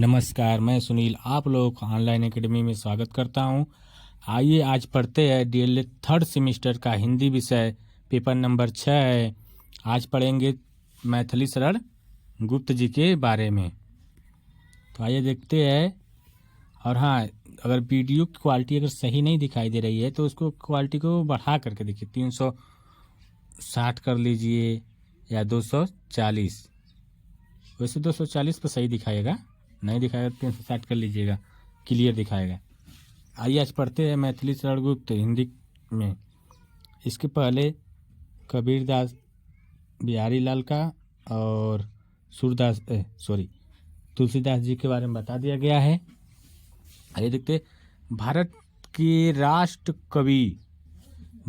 नमस्कार, मैं सुनील आप लोगों को ऑनलाइन एकेडमी में स्वागत करता हूं। आइए आज पढ़ते हैं डीएलएड थर्ड सेमेस्टर का हिंदी विषय पेपर नंबर 6 है। आज पढ़ेंगे मैथिली शरण गुप्त जी के बारे में। तो आइए देखते हैं। और हाँ, अगर वीडियो की क्वालिटी अगर सही नहीं दिखाई दे रही है तो उसको क्वालिटी को बढ़ा करके देखिए, 360 कर लीजिए या 240। वैसे 240 पर सही दिखाएगा, नहीं दिखाएगा 360 कर लीजिएगा, क्लियर दिखाएगा। आइए आज पढ़ते हैं मैथिली शरण गुप्त हिंदी में। इसके पहले कबीरदास बिहारी लाल का और तुलसीदास जी के बारे में बता दिया गया है। आइए देखते। भारत के राष्ट्र कवि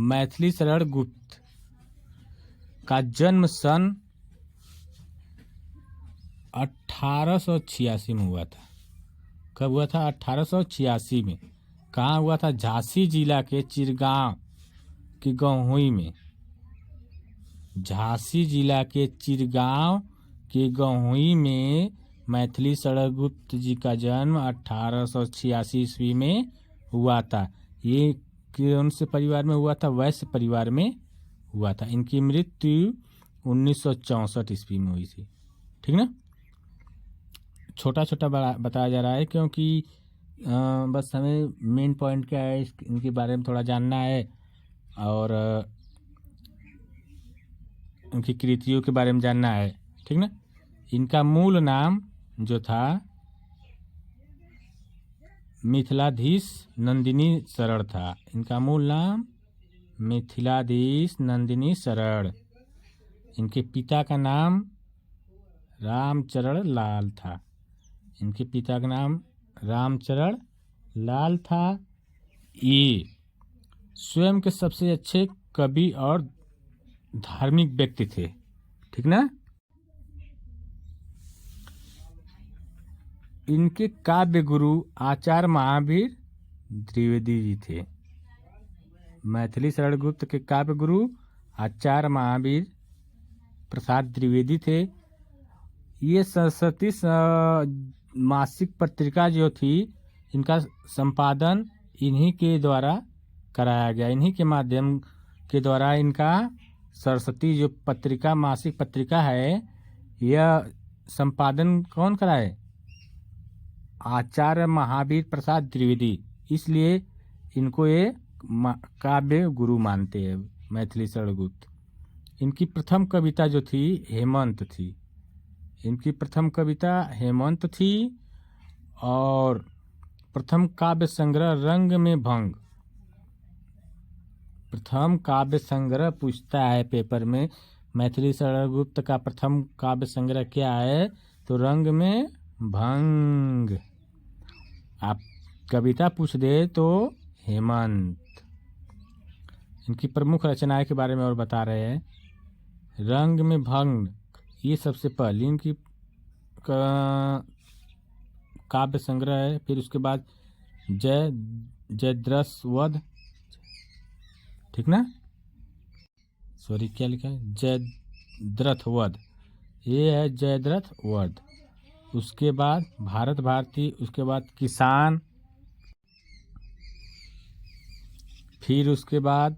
मैथिली शरण गुप्त का जन्म सन 1886 में हुआ था। कब हुआ था? 1886 में। कहाँ हुआ था? झांसी जिला के चिरगांव की गहुई में। झांसी जिला के चिरगांव के गहुई में मैथिली शरण गुप्त जी का जन्म 1886 ईस्वी में हुआ था। ये कौन से परिवार में हुआ था? वैश्य परिवार में हुआ था। इनकी मृत्यु 1964 ईस्वी में हुई थी। ठीक ना? छोटा छोटा बताया जा रहा है क्योंकि बस हमें मेन पॉइंट क्या है इनके बारे में थोड़ा जानना है और इनकी कृतियों के बारे में जानना है। ठीक ना? इनका मूल नाम जो था मिथिलाधीश नंदिनी शरण था। इनका मूल नाम मिथिलाधीश नंदिनी शरण। इनके पिता का नाम रामचरण लाल था। इनके पिता का नाम रामचरण लाल था। ये स्वयं के सबसे अच्छे कवि और धार्मिक व्यक्ति थे। ठीक ना? इनके काव्य गुरु आचार्य महावीर द्विवेदी जी थे। मैथिली शरण गुप्त के काव्य गुरु आचार्य महावीर प्रसाद द्विवेदी थे। ये सरस्वती मासिक पत्रिका जो थी, इनका संपादन इन्हीं के द्वारा कराया गया। इन्हीं के माध्यम के द्वारा इनका सरस्वती जो पत्रिका मासिक पत्रिका है, यह संपादन कौन कराए? आचार्य महावीर प्रसाद द्विवेदी। इसलिए इनको ये काव्य गुरु मानते हैं मैथिली शरण गुप्त। इनकी प्रथम कविता जो थी हेमंत थी। इनकी प्रथम कविता हेमंत थी और प्रथम काव्य संग्रह रंग में भंग। प्रथम काव्य संग्रह पूछता है पेपर में, मैथिली शरण गुप्त का प्रथम काव्य संग्रह क्या है? तो रंग में भंग। आप कविता पूछ दे तो हेमंत। इनकी प्रमुख रचनाएं के बारे में और बता रहे हैं। रंग में भंग ये सबसे पहले इनकी काव्य संग्रह है। फिर उसके बाद जयद्रथ वध। ठीक ना? सॉरी, क्या लिखा है? जयद्रथ वध। ये है जयद्रथ वध। उसके बाद भारत भारती। उसके बाद किसान। फिर उसके बाद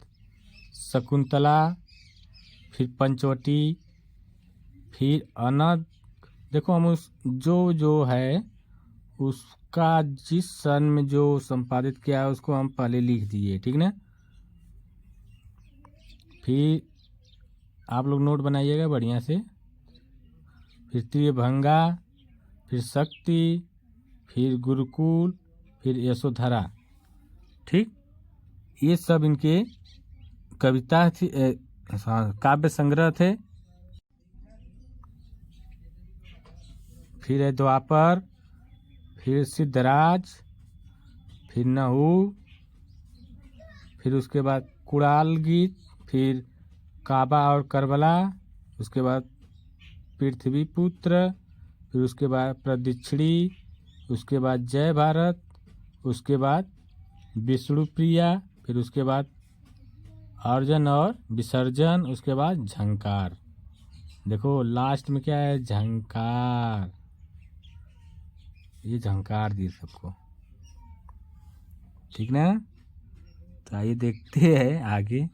शकुंतला। फिर पंचवटी। फिर अनद। देखो, हम उस जो है उसका जिस सन में जो संपादित किया है उसको हम पहले लिख दिए। ठीक ना? फिर आप लोग नोट बनाइएगा बढ़िया से। फिर त्रिभंगा, फिर शक्ति, फिर गुरुकुल, फिर यशोधरा। ठीक, ये सब इनके कविता थी, काव्य संग्रह थे। फिर है द्वापर, फिर सिद्धराज, फिर नहू, फिर उसके बाद कुड़ाल गीत, फिर काबा और करबला, उसके बाद पृथ्वीपुत्र, फिर उसके बाद प्रदक्षिणी, उसके बाद जय भारत, उसके बाद विष्णुप्रिया, फिर उसके बाद अर्जन और विसर्जन, उसके बाद झंकार। देखो लास्ट में क्या है? झंकार। ये झंकार दिए सबको, ठीक ना। तो आइए देखते हैं आगे।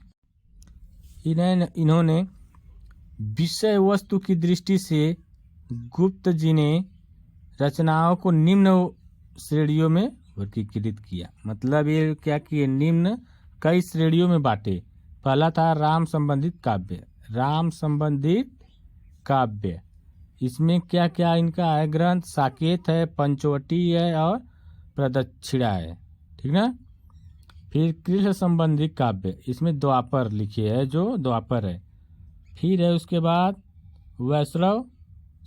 इन्होंने विषय वस्तु की दृष्टि से गुप्त जी ने रचनाओं को निम्न श्रेणियों में वर्गीकृत किया। मतलब ये क्या किए, निम्न कई श्रेणियों में बांटे। पहला था राम संबंधित काव्य। राम संबंधित काव्य, इसमें क्या क्या इनका है, ग्रंथ साकेत है, पंचवटी है और प्रदक्षिणा है, ठीक ना। फिर कृष्ण संबंधित काव्य, इसमें द्वापर लिखे है, जो द्वापर है। फिर है उसके बाद वैष्णव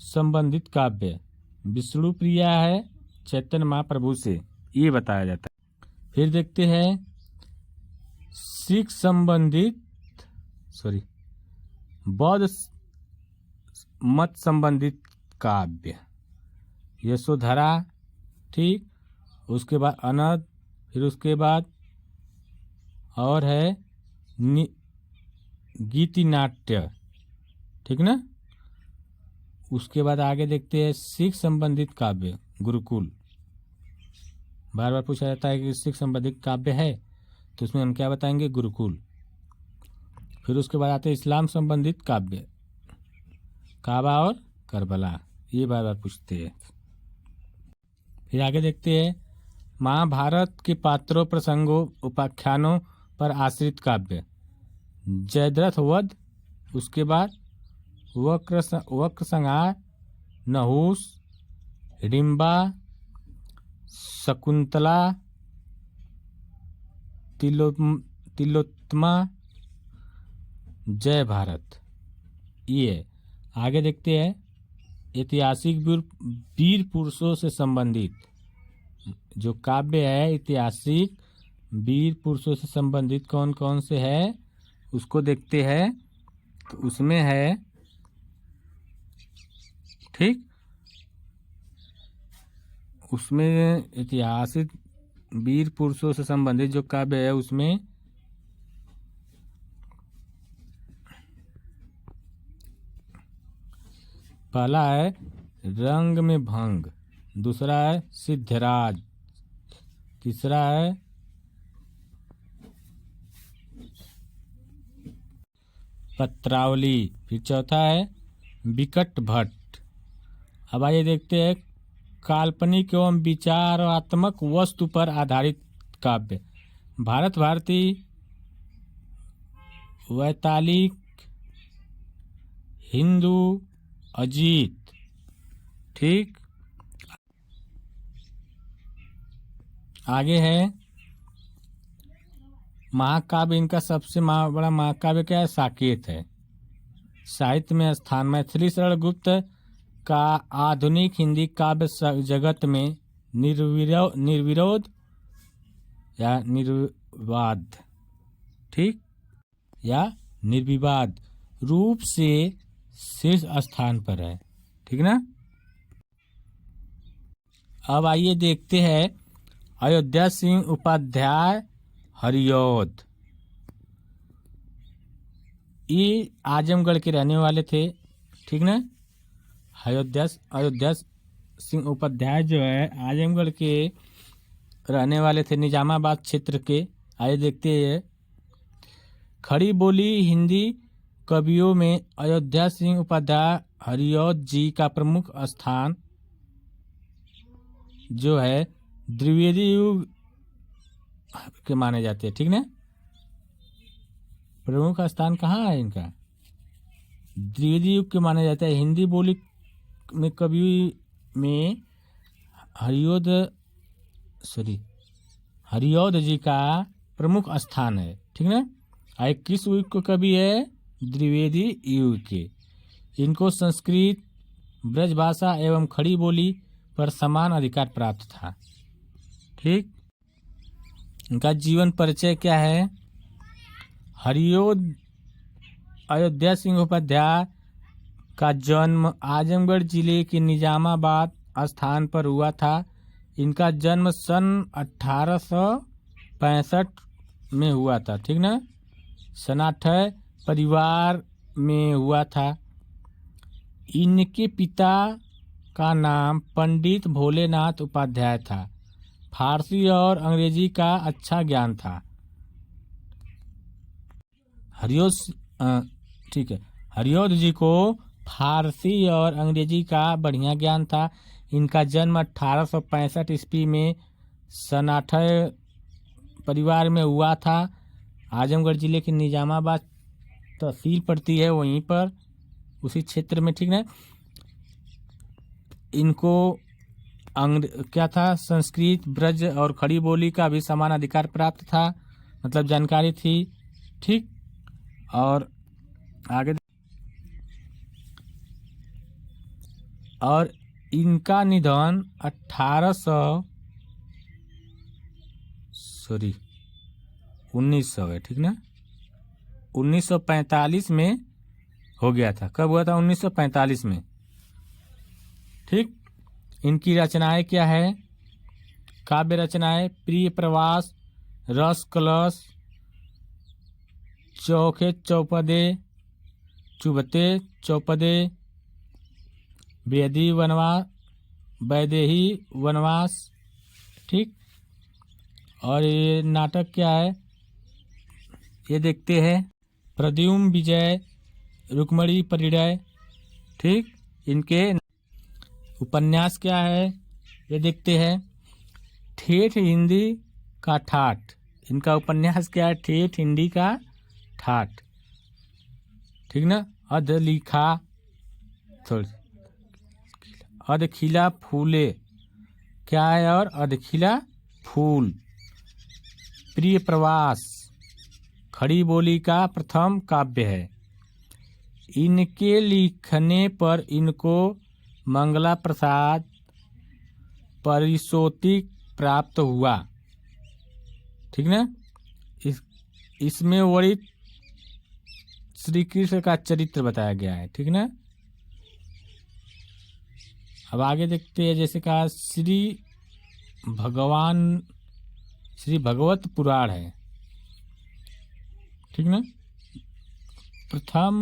संबंधित काव्य, विष्णु प्रिया है चैतन्य महाप्रभु से, ये बताया जाता है। फिर देखते हैं सिख संबंधित बौद्ध मत संबंधित काव्य, यशोधरा, ठीक। उसके बाद अनद, फिर उसके बाद और है गीति नाट्य, ठीक ना। उसके बाद आगे देखते हैं सिख संबंधित काव्य, गुरुकुल। बार बार पूछा जाता है कि सिख संबंधित काव्य है, तो उसमें हम क्या बताएंगे, गुरुकुल। फिर उसके बाद आते हैं इस्लाम संबंधित काव्य, काबा और करबला, ये बार बार पूछते हैं। फिर आगे देखते हैं महाभारत के पात्रों, प्रसंगों, उपाख्यानों पर आश्रित काव्य, जयद्रथ वध। उसके बाद वक्र संहार, नहुस, हिडिंबा, शकुंतला, तिलोत्तमा, जय भारत, ये। आगे देखते हैं ऐतिहासिक वीर पुरुषों से संबंधित जो काव्य है, ऐतिहासिक वीर पुरुषों से संबंधित कौन कौन से है उसको देखते हैं। तो उसमें है, ठीक, उसमें ऐतिहासिक वीर पुरुषों से संबंधित जो काव्य है उसमें पहला है रंग में भंग, दूसरा है सिद्धराज, तीसरा है पत्रावली, फिर चौथा है विकट भट्ट। अब आइए देखते हैं काल्पनिक एवं विचारात्मक वस्तु पर आधारित काव्य, भारत भारती, वैतालिक, हिंदू, अजीत, ठीक। आगे है महाकाव्य, इनका सबसे बड़ा महाकाव्य क्या है, साकेत है। साहित्य में स्थान, मैथिली शरण गुप्त का आधुनिक हिंदी काव्य जगत में निर्विरोध या निर्विवाद, ठीक, या निर्विवाद रूप से शीर्ष स्थान पर है, ठीक ना। अब आइए देखते हैं अयोध्या सिंह उपाध्याय हरिऔध। ये आजमगढ़ के रहने वाले थे, ठीक ना। अयोध्या सिंह उपाध्याय जो है आजमगढ़ के रहने वाले थे, निजामाबाद क्षेत्र के। आइए देखते हैं खड़ी बोली हिंदी कवियों में अयोध्या सिंह उपाध्याय हरिऔध जी का प्रमुख स्थान जो है द्विवेदी युग के माने जाते हैं, ठीक ना। प्रमुख स्थान कहाँ है इनका, द्विवेदी युग के माने जाते हैं। हिंदी बोली में कवि में हरिऔध जी का प्रमुख स्थान है, ठीक ना। आए किस युग के कवि है, द्विवेदी युग के। इनको संस्कृत, ब्रजभाषा एवं खड़ी बोली पर समान अधिकार प्राप्त था, ठीक। इनका जीवन परिचय क्या है, हरिऔध अयोध्या सिंह उपाध्याय का जन्म आजमगढ़ जिले के निजामाबाद स्थान पर हुआ था। इनका जन्म सन 1865 में हुआ था, ठीक ना। सनाठय परिवार में हुआ था। इनके पिता का नाम पंडित भोलेनाथ उपाध्याय था। फारसी और अंग्रेजी का अच्छा ज्ञान था। ठीक है, हरियोध जी को फारसी और अंग्रेजी का बढ़िया ज्ञान था। इनका जन्म 1865 ईस्वी में सनाठय परिवार में हुआ था। आजमगढ़ जिले के निजामाबाद तहसील पड़ती है, वहीं पर उसी क्षेत्र में, ठीक है। इनको क्या था, संस्कृत, ब्रज और खड़ी बोली का भी समान अधिकार प्राप्त था, मतलब जानकारी थी, ठीक। और आगे, और इनका निधन 1900 है, ठीक ना, 1945 में हो गया था। कब हुआ था? 1945 में, ठीक। इनकी रचनाएं क्या है? काव्य रचनाएं: प्रिय प्रवास, रस कलश, चौखे चौपदे, चुभते चौपदे, वैदेही वनवास, ठीक। और ये नाटक क्या है, ये देखते हैं। प्रद्युम्न विजय, रुक्मणी परिणय, ठीक। इनके उपन्यास क्या है, ये देखते हैं। ठेठ हिंदी का ठाठ, इनका उपन्यास क्या है? ठेठ हिंदी का ठाठ, ठीक ना। अधलिखा, अधखिला फूले क्या है? और अधखिला फूल। प्रिय प्रवास खड़ी बोली का प्रथम काव्य है। इनके लिखने पर इनको मंगला प्रसाद पारितोषिक प्राप्त हुआ, ठीक ना। इसमें वर्णित श्री कृष्ण का चरित्र बताया गया है, ठीक ना। अब आगे देखते हैं, जैसे कहा श्री भगवत पुराण है, ठीक ना। प्रथम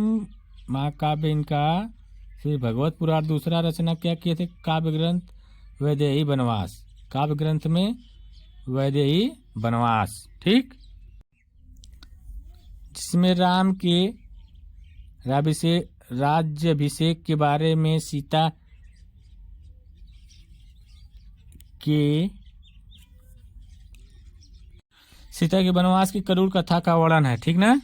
महाकाव्य इनका श्री भगवत पुराण। दूसरा रचना क्या किए थे? काव्य ग्रंथ वैदेही वनवास, काव्य ग्रंथ में वैदेही वनवास, ठीक। जिसमें राम के राज्याभिषेक के बारे में, सीता के वनवास की करूण कथा का वर्णन है, ठीक ना।